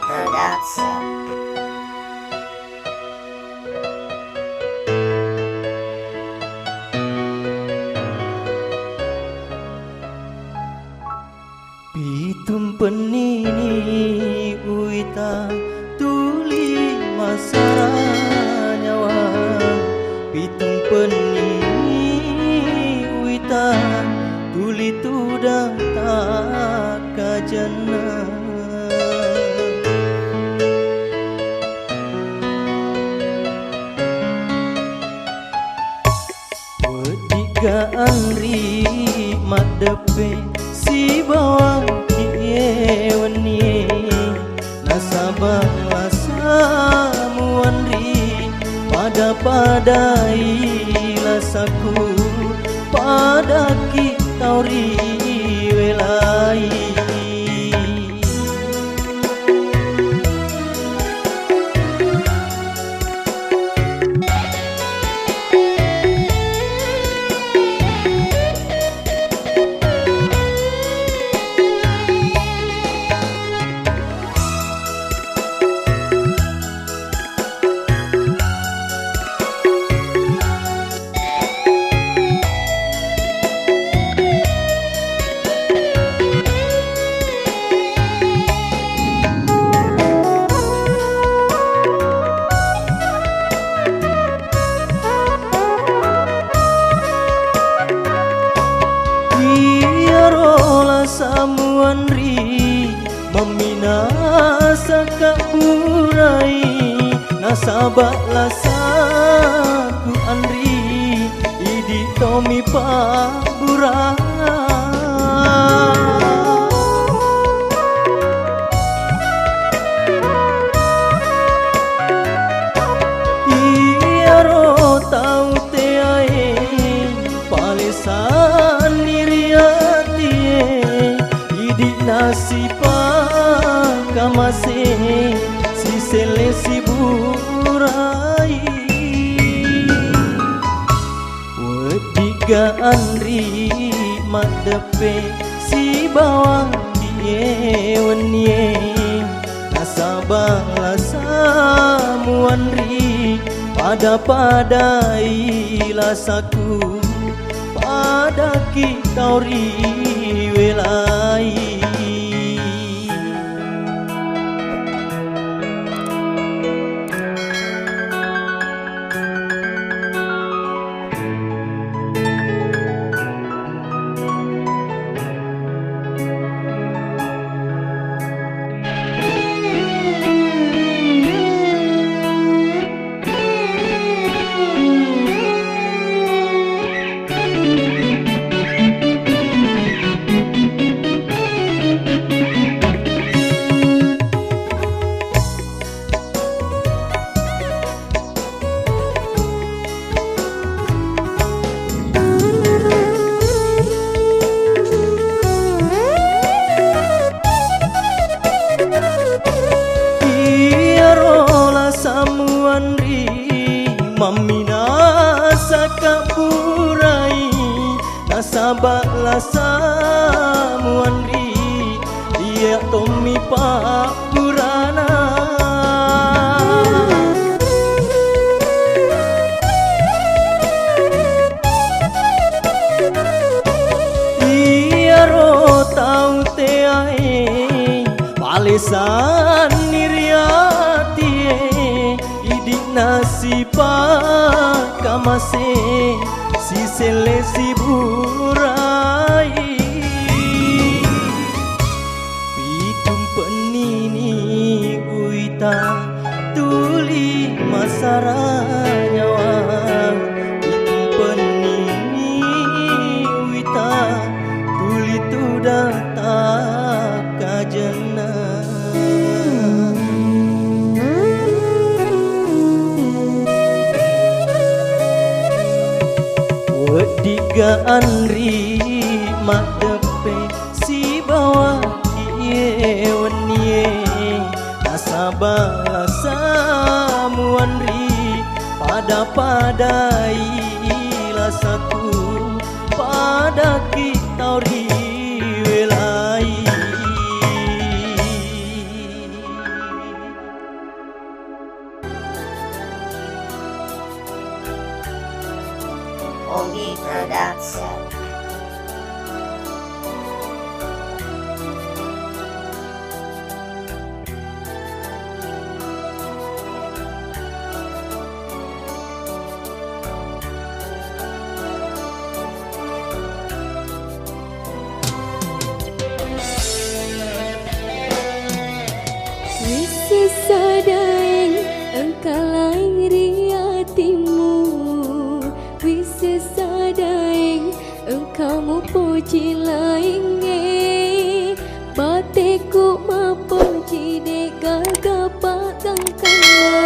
Production. Pitum penini uita tuli masara nyawa. Pitum penini uita tuli tudah tak kajana. Wediga anri madepe si bawang kiewani nasabah samuanri pada ilasaku pada kitauri welai. Samuanri meminasa kaburai nasabak lasaku anri idi tomi paburai. Iya ro tau te ae palesan diriati nasipa kamase si sele si burai. Wediga anri madepe si bawang kiewani nasabah samuanri pada ilasaku pada kitauri welai. Samuanri meminasa kaburai nasabak samuanri dia tomi pak burana. Dia ro tau te ae palesan niriati nasipa kamase si sele si burai. Pitum penini uita tuli masara nyawa. Pitum penini uita tuli tudah tak kajana. Wediga anri madepe si bawah kiewani nasabah samuanri pada ilasaku pada kitauri welai. cilainge bateku mapuji de gaga pagangkana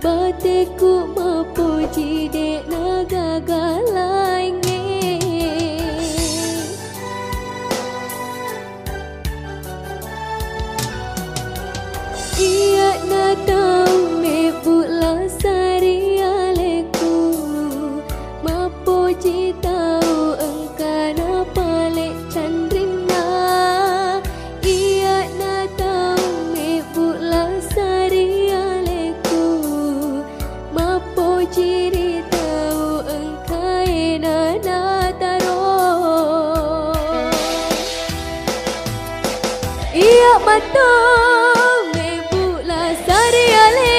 bateku mapuji de nagaga lainge iya na tau me bula sari aleku mapuji tau engkana pale chandrina iya na tau me bula sari aleku mapuji ri tau engkaina na taro iya matong me bula sari ale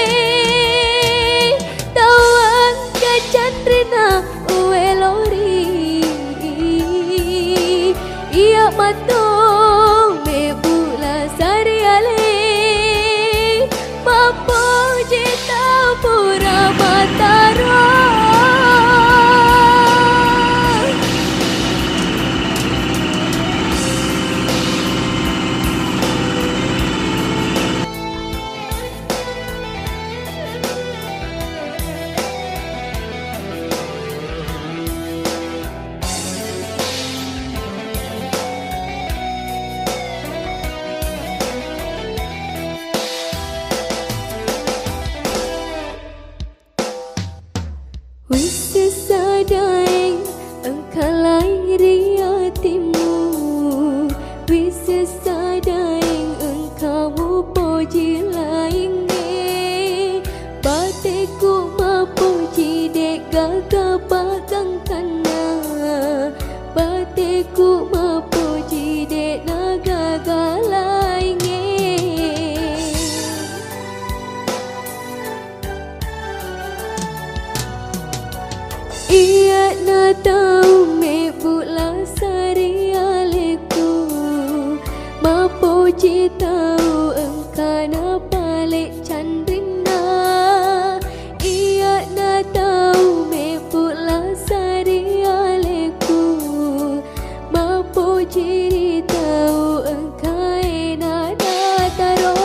tawang ka chandrina uelori iya matong me bula sari ale mapuji tau pura mataro Wisesadaeng engkau lahiri hatimu Wisesadaeng engkau mupoji lainge bateku mapuji dek gaga pagangkana bateku mapuji dek nagaga lainge iya na tau me bula sari aleku mapuji tau engkana pale chandrina iya na tau me bula sari aleku mapuji ri tau engkaina na taro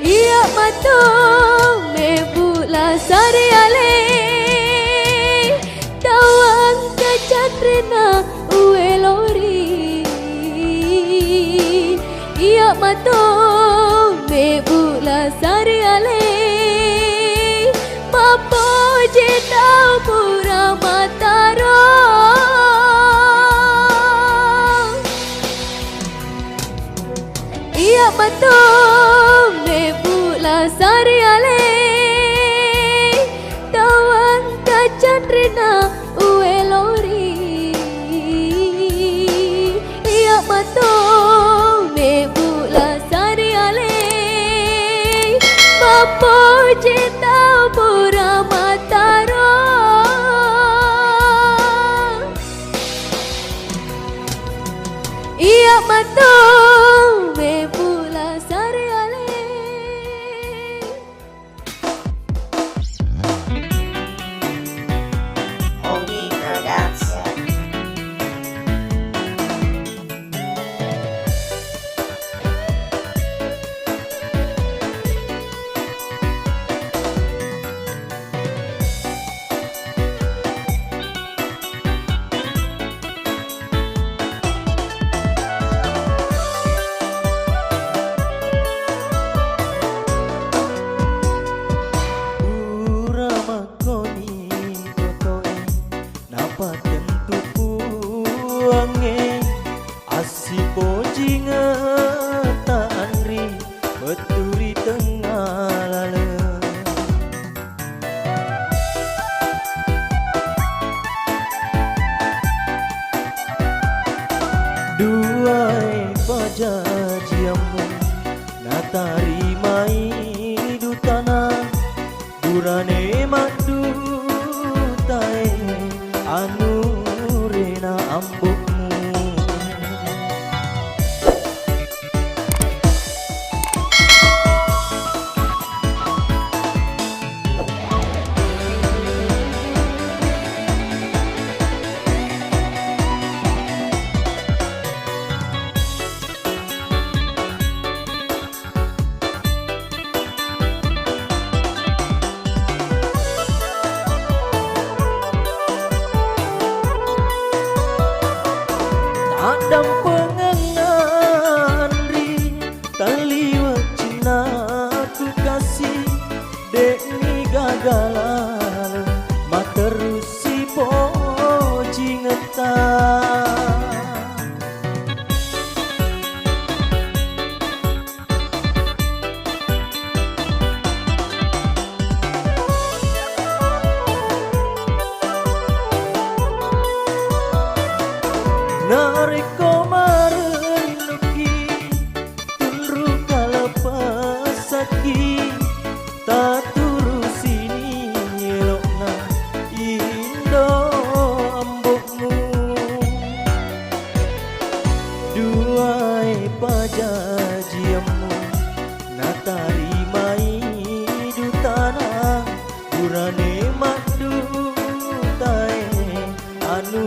iya matong me bula sari ale tawang ka chandrina uelori iya matong me bula sari ale mapuji tau pura mataro iya matong me bula sari ale tawang ka chandrina uelori iya matong me bula sari ale mapuji tau pura mataro iya matong me bula sari ale Ogi Production. Uramakoni kotoe napa tentu puange asipoji ngataan ri beturi tengah lale duai pajajiamu natari mai dutana durane madu tae anu rena ambukmu Adam pengengan ri taliwat Cina ku kasih dek ni gagalan materusi poji ngetan. Nariko marenuki tunru kalapasaki taturu sini nyelokna indo ambokmu duai pajajiamu natarimai dutana urane madu tae anu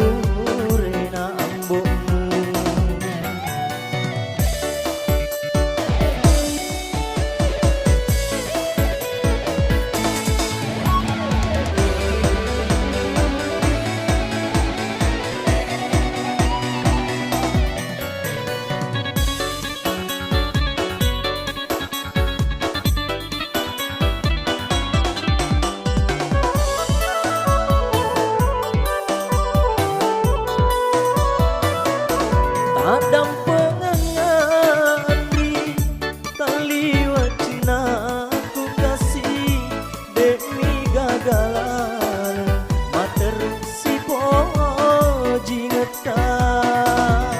Adam pengengan di taliwat Cina ku kasih demi gagalan materusi poji ngetan.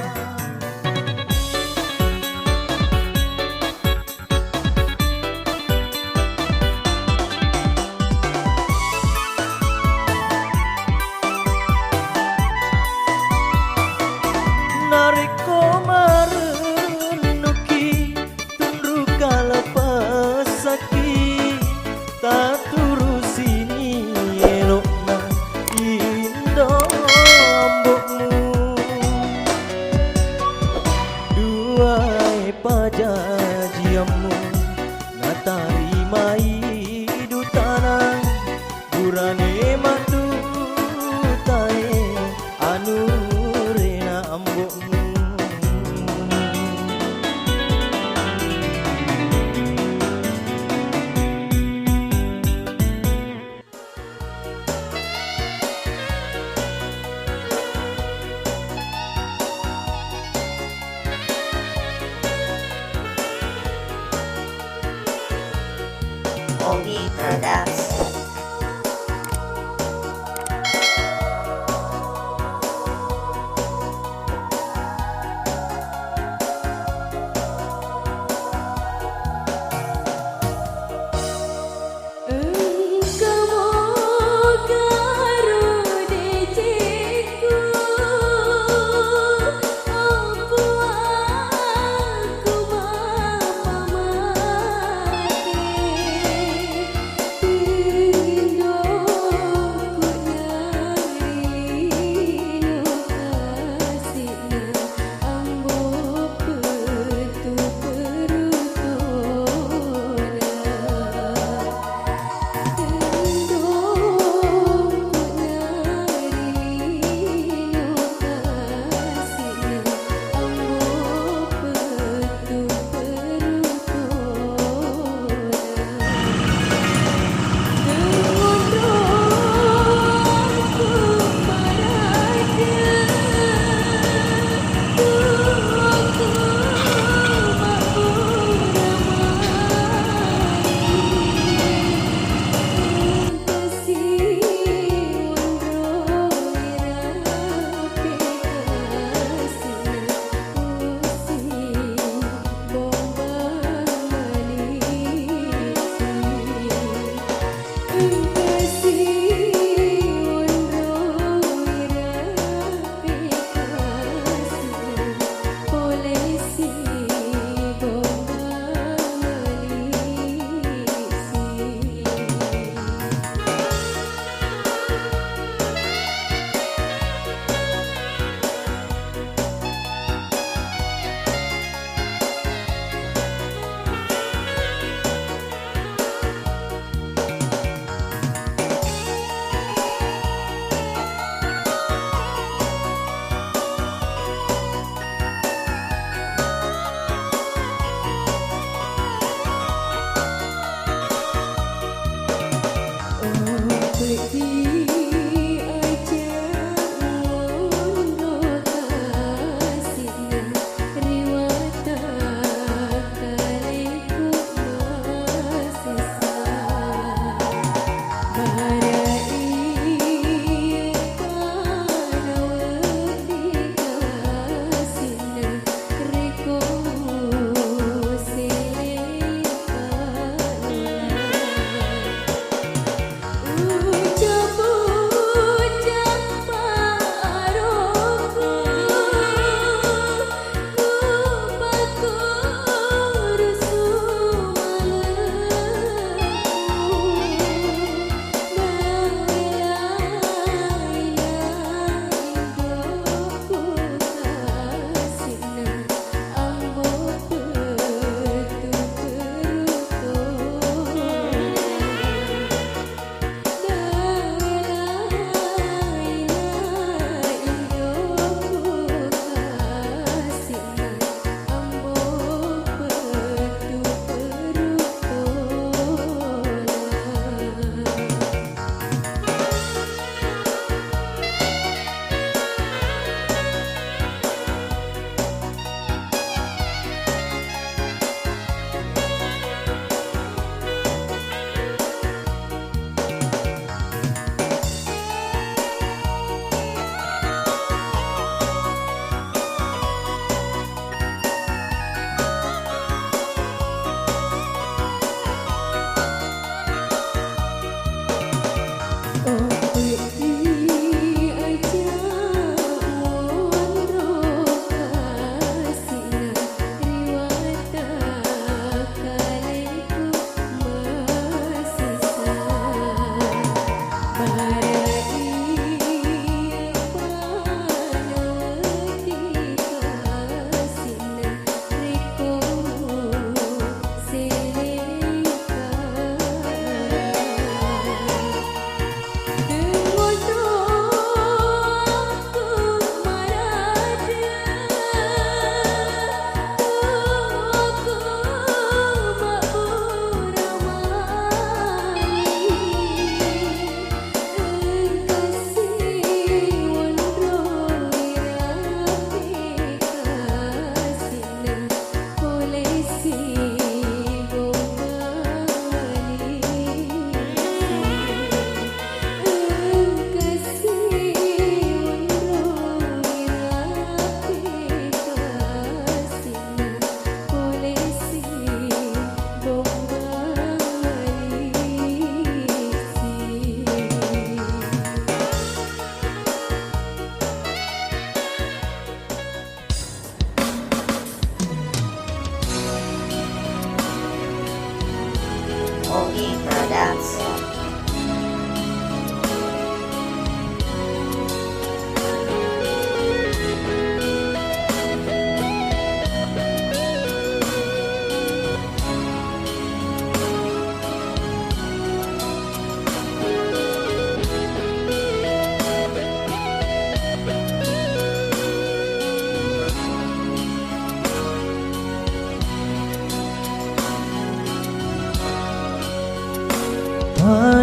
Nariko marenuki tunru kalapasaki taturu sini elokna indo ambokmu duai pajajiamu natarimai dutana durane madu tae anu ambokmu. Ogi Production.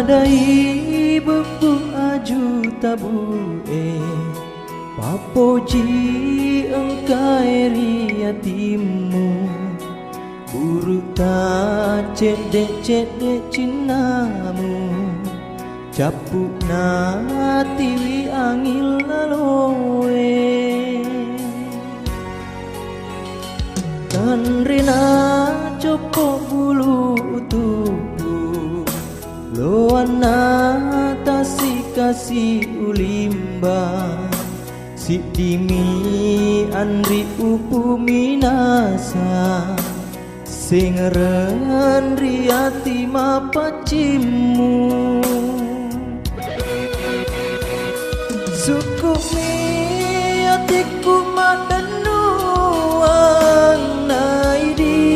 Nadai bepu aju tabu Papoji engkai riatimu Buruk tak cedek cinamu Capuk na tiwi angil laloe Tan rina copok bulu tubuh Loana tasi kasih ulimba Si dimi andri upu minasa Singeren riati mapacimu Sukumi atiku madenuang naidi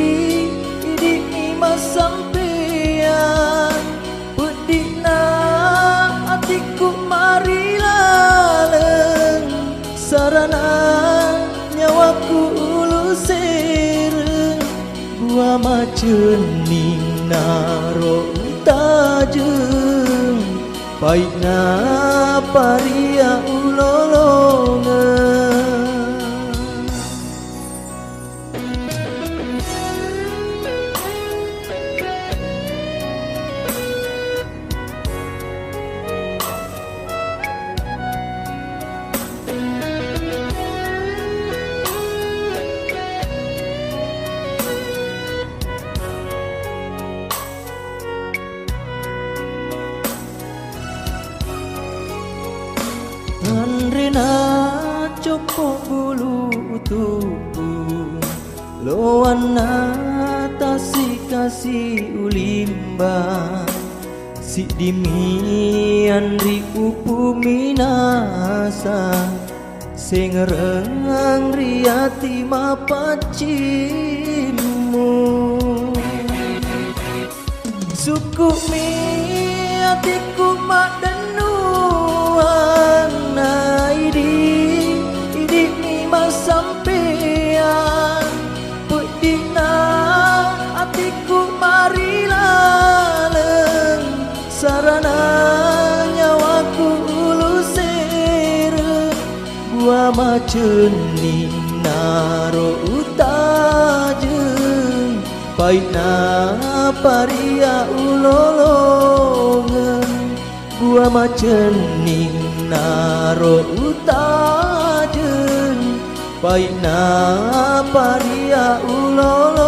Idi masampean Pedina atiku marilaleng Sarana nyawaku ulu sereng Gua macening naro tajeng Paitna paria ulolongan Rina copok bulu tubuh Loana tasi kasih ulimba Si dimi andri upu minasa Sengereng riati mapacimu Sukumi atiku madenuang naidi Idi masampean Pedina atiku marilaleng Sarana nyawaku ulu sereng Gua macening naro utajeng Paitna paria ulolongan Gua macening naro utajeng Paitna paria ulolongan